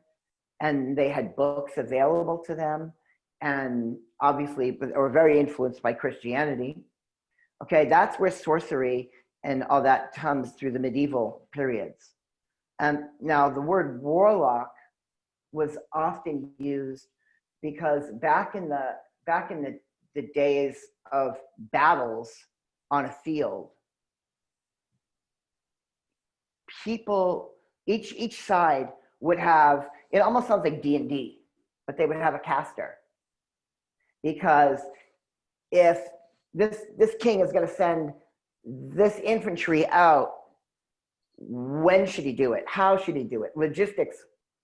and they had books available to them, and obviously were very influenced by Christianity. Okay, that's where sorcery and all that comes through the medieval periods. Now the word warlock was often used because back in the days of battles on a field, people, each side would have, it almost sounds like D&D, but they would have a caster. Because if this king is going to send this infantry out, when should he do it? How should he do it? Logistics,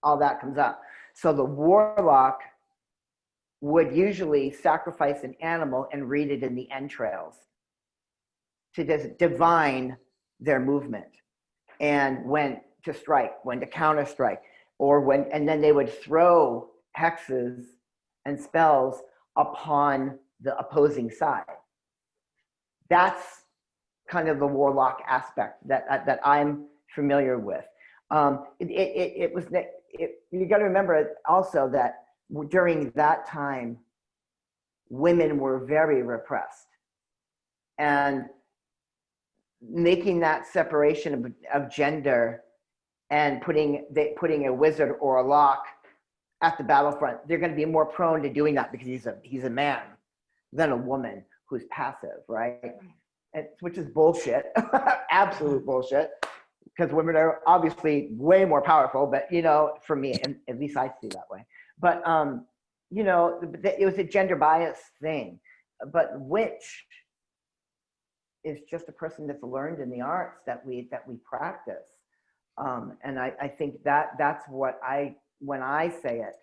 all that comes up. So the warlock would usually sacrifice an animal and read it in the entrails to just divine their movement, and when to strike, when to counter strike, and then they would throw hexes and spells upon the opposing side. That's kind of the warlock aspect that I'm familiar with. You got to remember also that during that time, women were very repressed, and making that separation of gender and putting a wizard or a lock at the battlefront, they're going to be more prone to doing that because he's a man than a woman, who's passive, right? Which is bullshit, absolute bullshit, because women are obviously way more powerful, but for me, and at least I see that way. But it was a gender bias thing. But witch is just a person that's learned in the arts that we practice. And I think that's what when I say it,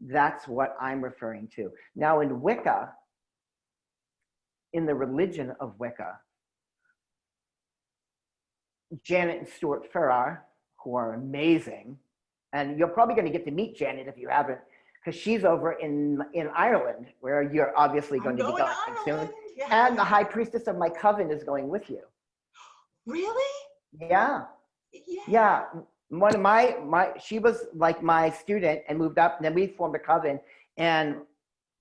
that's what I'm referring to. Now in Wicca, in the religion of Wicca, Janet and Stuart Farrar, who are amazing, and you're probably going to get to meet Janet if you haven't, because she's over in Ireland, where you're obviously going to be going soon. Yeah. And the high priestess of my coven is going with you. Really? Yeah. Yeah. One of she was like my student and moved up, and then we formed a coven, and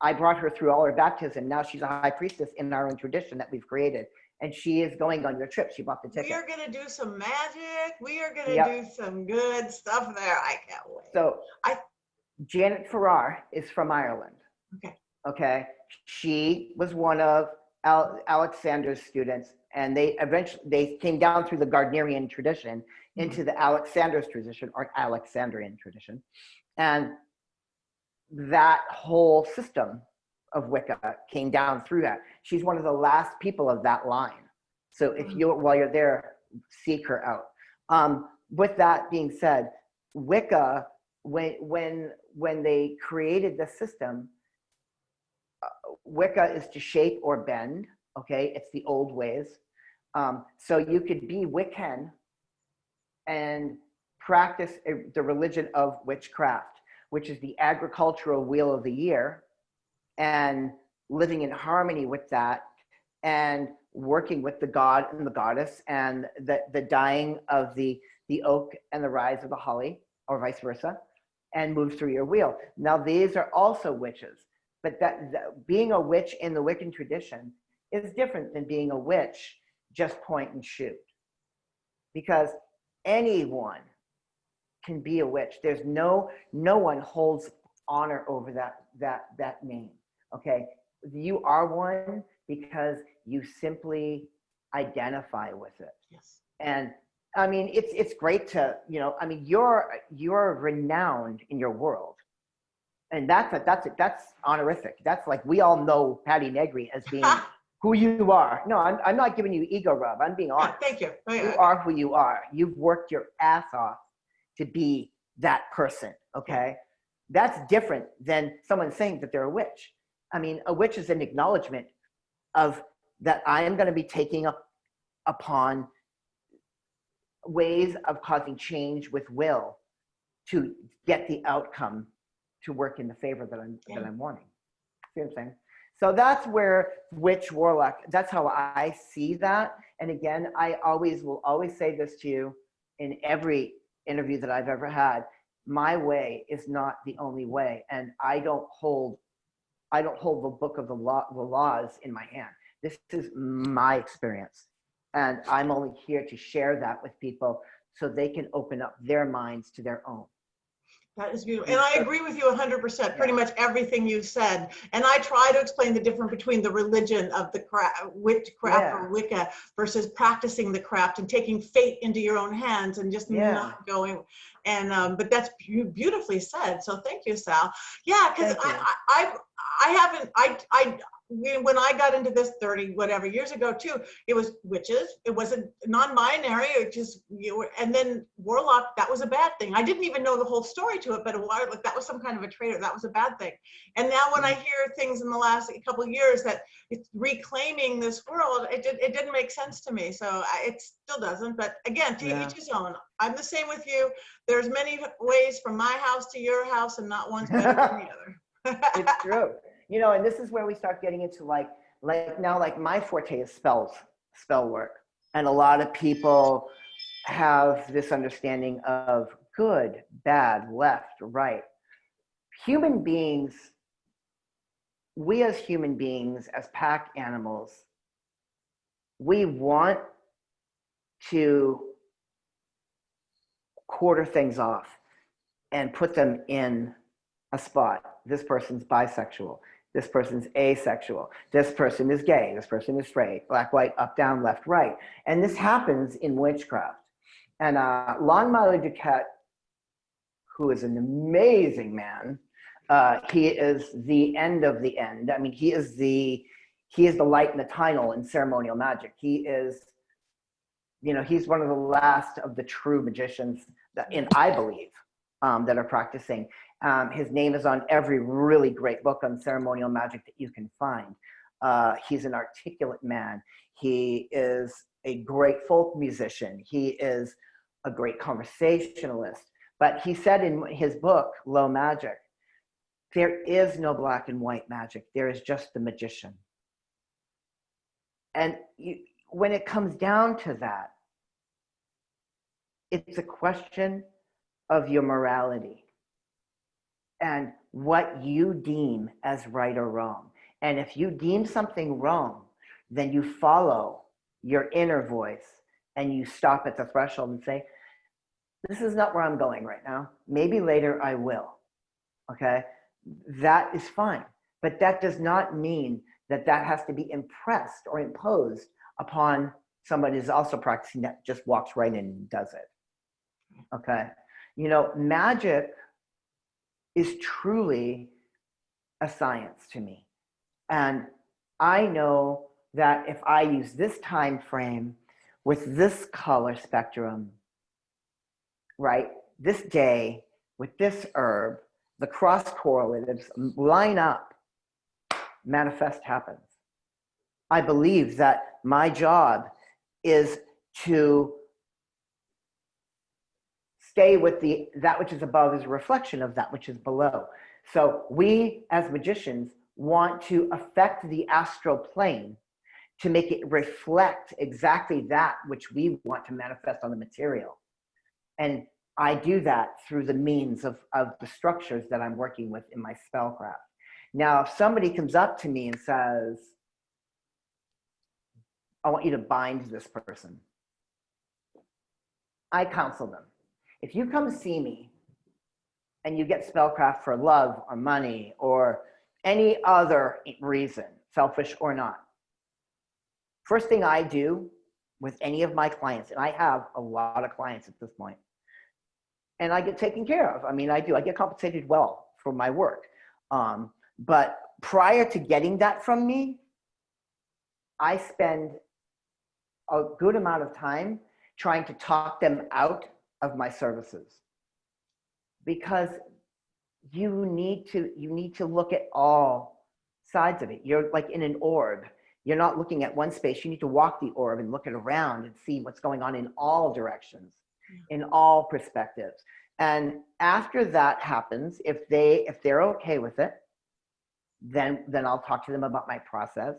I brought her through all her baptism. Now she's a high priestess in our own tradition that we've created. And she is going on your trip. She bought the ticket. We are going to do some magic. We are going to do some good stuff there. I can't wait. So Janet Farrar is from Ireland. Okay. Okay. She was one of Alexander's students, and they came down through the Gardnerian tradition into the Alexander's tradition, or Alexandrian tradition. And that whole system of Wicca came down through that. She's one of the last people of that line. So if while you're there, seek her out. With that being said, Wicca, when they created the system, Wicca is to shape or bend. Okay, it's the old ways. So you could be Wiccan and practice the religion of witchcraft, which is the agricultural wheel of the year, and living in harmony with that, and working with the god and the goddess, and the dying of the oak and the rise of the holly, or vice versa, and move through your wheel. Now these are also witches, but being a witch in the Wiccan tradition is different than being a witch just point and shoot, because anyone can be a witch. There's no one holds honor over that name. Okay, you are one because you simply identify with it. Yes. And I mean, it's great to, I mean, you're renowned in your world, and that's honorific. That's like, we all know Patty Negri as being who you are. No, I'm not giving you ego rub. I'm being honest. Thank you. You are who you are. You've worked your ass off to be that person. Okay, that's different than someone saying that they're a witch. I mean, a witch is an acknowledgement of that I am going to be taking upon ways of causing change with will to get the outcome to work in the favor that I'm wanting. See what I'm saying? So that's where witch, warlock, that's how I see that. And again, I will always say this to you in every interview that I've ever had. My way is not the only way. And I don't hold the book of the laws in my hand. This is my experience. And I'm only here to share that with people so they can open up their minds to their own. That is beautiful. And I agree with you 100%, pretty much everything you said. And I try to explain the difference between the religion of the witchcraft or Wicca versus practicing the craft and taking fate into your own hands and just not going. And but that's beautifully said. So thank you, Sal. Yeah, because when I got into this 30 whatever years ago too, it was witches, it wasn't non-binary, it just and then warlock, that was a bad thing. I didn't even know the whole story to it, but like that was some kind of a traitor, that was a bad thing. And now when I hear things in the last couple of years that it's reclaiming this world, it didn't make sense to me. So it still doesn't, but again, to each his own. I'm the same with you. There's many ways from my house to your house, and not one's better than the other. It's true. And this is where we start getting into like my forte is spell work. And a lot of people have this understanding of good, bad, left, right. Human beings, we as human beings, as pack animals, we want to quarter things off and put them in a spot. This person's bisexual. This person's asexual. This person is gay. This person is straight. Black, white, up, down, left, right. And this happens in witchcraft. And Longmire Duquette, who is an amazing man, he is the end of the end. I mean, he is the light in the tunnel in ceremonial magic. He is, he's one of the last of the true magicians I believe, that are practicing. His name is on every really great book on ceremonial magic that you can find. He's an articulate man. He is a great folk musician. He is a great conversationalist. But he said in his book, Low Magic, there is no black and white magic. There is just the magician. And when it comes down to that, it's a question of your morality and what you deem as right or wrong. And if you deem something wrong, then you follow your inner voice and you stop at the threshold and say, this is not where I'm going right now. Maybe later I will. Okay? That is fine. But that does not mean that that has to be impressed or imposed upon somebody who's also practicing that just walks right in and does it. Okay? Magic is truly a science to me. And I know that if I use this time frame with this color spectrum, right, this day with this herb, the cross correlatives line up, manifest happens. I believe that my job is to stay with that which is above is a reflection of that which is below. So we as magicians want to affect the astral plane to make it reflect exactly that which we want to manifest on the material. And I do that through the means of the structures that I'm working with in my spellcraft. Now, if somebody comes up to me and says, I want you to bind this person, I counsel them. If you come see me and you get spellcraft for love or money or any other reason, selfish or not, first thing I do with any of my clients, and I have a lot of clients at this point, and I get taken care of. I mean, I do. I get compensated well for my work. But prior to getting that from me, I spend a good amount of time trying to talk them out of my services, because you need to look at all sides of it. You're like in an orb. You're not looking at one space. You need to walk the orb and look it around and see what's going on in all directions, in all perspectives. And after that happens, if they're okay with it, then I'll talk to them about my process.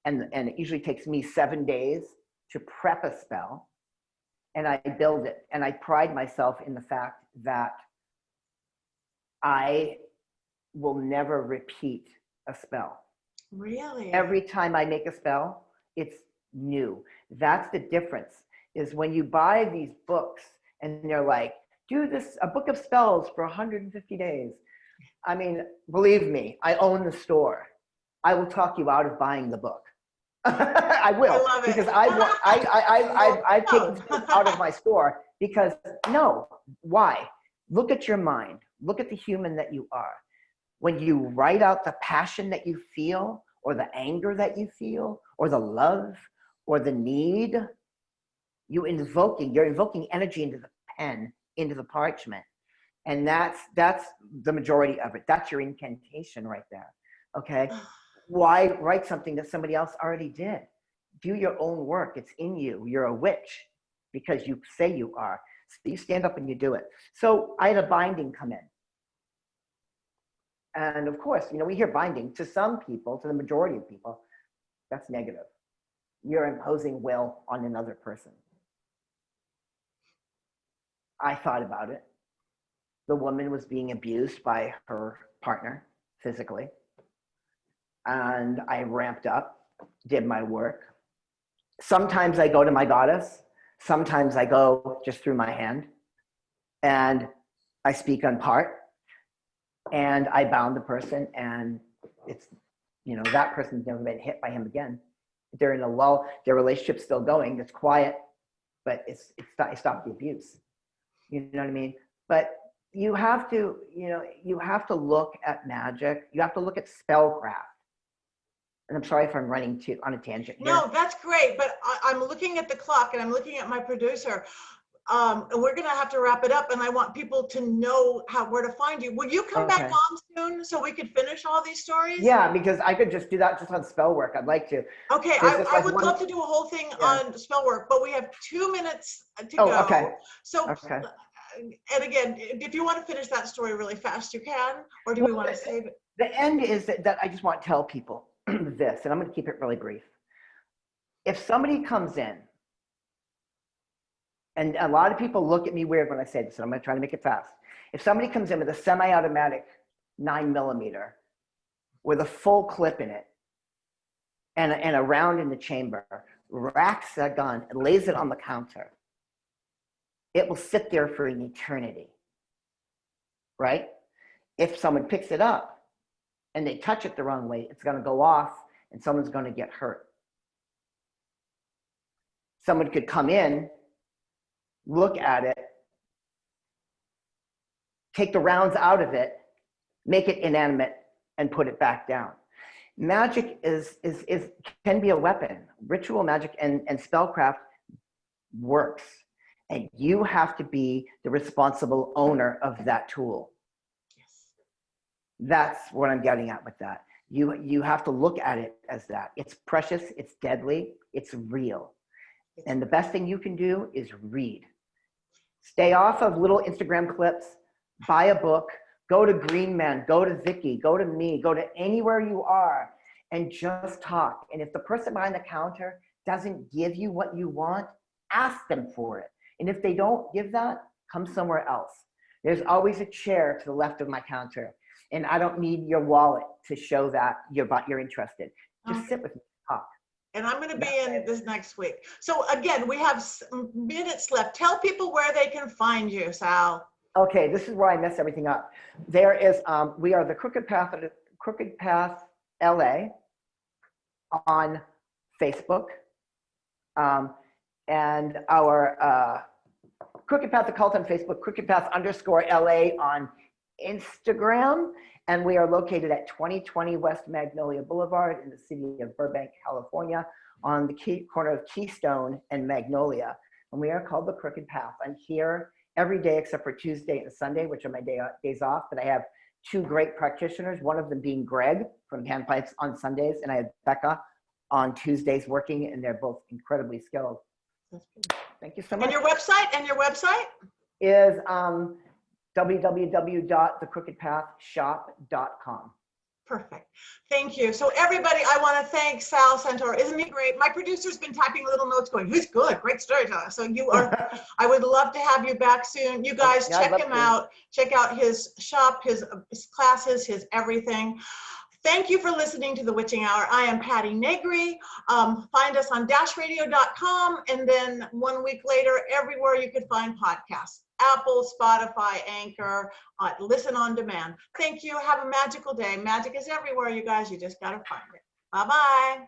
And it usually takes me 7 days to prep a spell, and I build it. And I pride myself in the fact that I will never repeat a spell. Really? Every time I make a spell, it's new. That's the difference, is when you buy these books and they're like, do this, a book of spells for 150 days. I mean, believe me, I own the store. I will talk you out of buying the book. I will, I love it. because I've taken things out of my store because no, why? Look at your mind. Look at the human that you are. When you write out the passion that you feel, or the anger that you feel, or the love, or the need, you're invoking energy into the pen, into the parchment. And that's the majority of it. That's your incantation right there. Okay? Why write something that somebody else already did? Do your own work. It's in you. You're a witch because you say you are. So you stand up and you do it. So I had a binding come in. And of course, we hear binding. To some people, to the majority of people, that's negative. You're imposing will on another person. I thought about it. The woman was being abused by her partner physically. And I ramped up, did my work. Sometimes I go to my goddess. Sometimes I go just through my hand. And I speak on part. And I bound the person, and it's, that person's never been hit by him again. They're in a lull. Their relationship's still going. It's quiet, but it stopped the abuse. You know what I mean? But you have to look at magic. You have to look at spellcraft. And I'm sorry if I'm running on a tangent here. No, that's great. But I'm looking at the clock and I'm looking at my producer. And we're going to have to wrap it up. And I want people to know where to find you. Would you come back on soon so we could finish all these stories? Yeah, because I could just do that just on spell work. I'd like to. Okay, I would love to do a whole thing on spell work, but we have 2 minutes to go. Okay. So, and again, if you want to finish that story really fast, you can, or do we want to save it? The end is that I just want to tell people this, and I'm going to keep it really brief. If somebody comes in, and a lot of people look at me weird when I say this, and I'm going to try to make it fast. If somebody comes in with a semi-automatic 9mm with a full clip in it and a round in the chamber, racks that gun and lays it on the counter, it will sit there for an eternity, right? If someone picks it up and they touch it the wrong way, it's going to go off and someone's going to get hurt. Someone could come in, look at it, take the rounds out of it, make it inanimate, and put it back down. Magic can be a weapon. Ritual magic and spellcraft works. And you have to be the responsible owner of that tool. Yes. That's what I'm getting at with that. You have to look at it as that. It's precious, it's deadly, it's real. And the best thing you can do is read. Stay off of little Instagram clips, buy a book, go to Green Man, go to Vicky, go to me, go to anywhere you are and just talk. And if the person behind the counter doesn't give you what you want, ask them for it. And if they don't give that, come somewhere else. There's always a chair to the left of my counter. And I don't need your wallet to show that you're interested. Just sit with me, talk. And I'm going to be in this next week. So again, we have minutes left. Tell people where they can find you, Sal. Okay, this is where I mess everything up. There is, we are the Crooked Path LA on Facebook. And our Crooked Path Occult on Facebook, Crooked Path _LA on Instagram. And we are located at 2020 West Magnolia Boulevard in the city of Burbank, California, on the corner of Keystone and Magnolia. And we are called the Crooked Path. I'm here every day except for Tuesday and Sunday, which are my days off. But I have 2 great practitioners, one of them being Greg from Panpipes on Sundays, and I have Becca on Tuesdays working, and they're both incredibly skilled. Thank you so much. And your website? Is www.thecrookedpathshop.com. Perfect. Thank you. So everybody, I want to thank Sal Santoro. Isn't he great? My producer's been typing little notes going, he's good, great storyteller. So you are, I would love to have you back soon. You guys check him out. Check out his shop, his classes, his everything. Thank you for listening to The Witching Hour. I am Patty Negri. Find us on dashradio.com, and then 1 week later, everywhere you could find podcasts. Apple, Spotify, Anchor, listen on demand. Thank you. Have a magical day. Magic is everywhere, you guys. You just got to find it. Bye-bye.